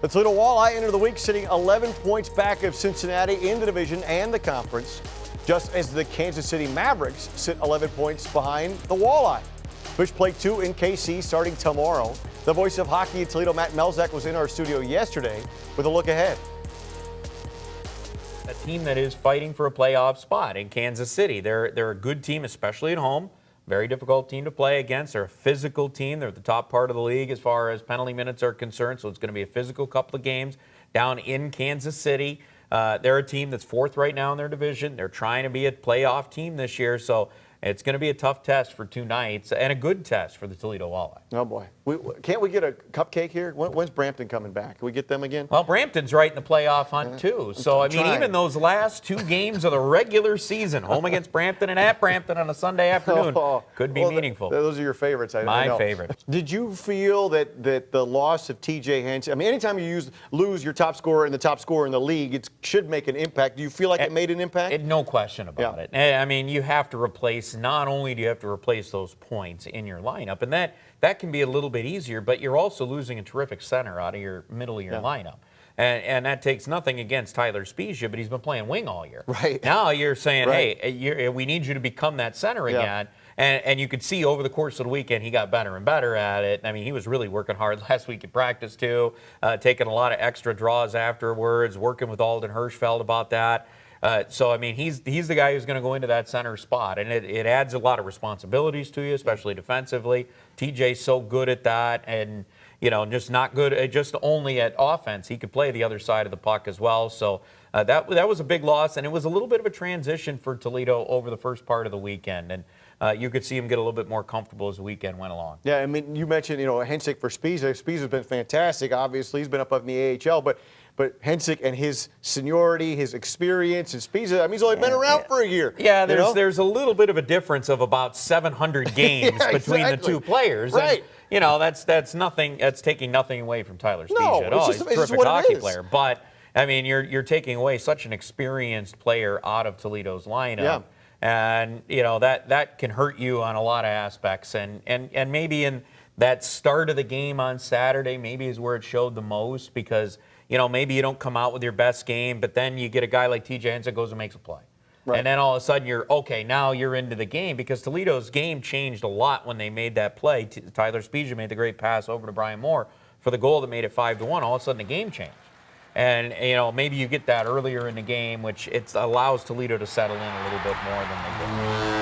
The Toledo Walleye entered the week sitting 11 points back of Cincinnati in the division and the conference, just as the Kansas City Mavericks sit 11 points behind the Walleye. Fish play 2 in KC starting tomorrow. The voice of hockey in Toledo, Matt Melzak, was in our studio yesterday with a look ahead. A team that is fighting for a playoff spot in Kansas City. They're a good team, especially at home. Very difficult team to play against. They're a physical team. They're at the top part of the league as far as penalty minutes are concerned, so it's going to be a physical couple of games down in Kansas City. They're a team that's 4th right now in their division. They're trying to be a playoff team this year, so it's going to be a tough test for 2 nights and a good test for the Toledo Walleye. Oh, boy. Can't we get a cupcake here? When's Brampton coming back? Can we get them again? Well, Brampton's right in the playoff hunt, too. So, I mean, even those last 2 games of the regular season, home against Brampton and at Brampton on a Sunday afternoon, could be meaningful. Those are your favorites, I know. My favorites. Did you feel that the loss of TJ Henson, I mean, anytime you lose your top scorer and the top scorer in the league, it should make an impact. Do you feel like it made an impact? No question about it. I mean, you have to replace, not only do you have to replace those points in your lineup, and that can be a little bit easier, but you're also losing a terrific center out of your middle of your lineup. And that takes nothing against Tyler Spezia, but he's been playing wing all year. Right. Now you're saying, hey, we need you to become that center again. And you could see over the course of the weekend, he got better and better at it. I mean, he was really working hard last week at practice, too, taking a lot of extra draws afterwards, working with Alden Hirschfeld about that. So, I mean, he's the guy who's going to go into that center spot, and it adds a lot of responsibilities to you, especially defensively. TJ's so good at that, and, you know, just not good just only at offense. He could play the other side of the puck as well. So that was a big loss, and it was a little bit of a transition for Toledo over the first part of the weekend. And you could see him get a little bit more comfortable as the weekend went along. Yeah, I mean, you mentioned, Hensick for Spezia. Spizia's been fantastic, obviously. He's been up in the AHL, but Hensick and his seniority, his experience, and Spezia, I mean, he's only been around for a year. Yeah, there's a little bit of a difference of about 700 games between the 2 players. Right. And, that's nothing. That's taking nothing away from Tyler Spezia at all. He's a terrific hockey player, but I mean, you're taking away such an experienced player out of Toledo's lineup. Yeah. And that can hurt you on a lot of aspects, and maybe in that start of the game on Saturday, maybe is where it showed the most, because maybe you don't come out with your best game, but then you get a guy like TJ Henson goes and makes a play. Right. And then all of a sudden now you're into the game, because Toledo's game changed a lot when they made that play. Tyler Spezia made the great pass over to Brian Moore for the goal that made it 5-1. All of a sudden the game changed. And, maybe you get that earlier in the game, which it allows Toledo to settle in a little bit more than they did.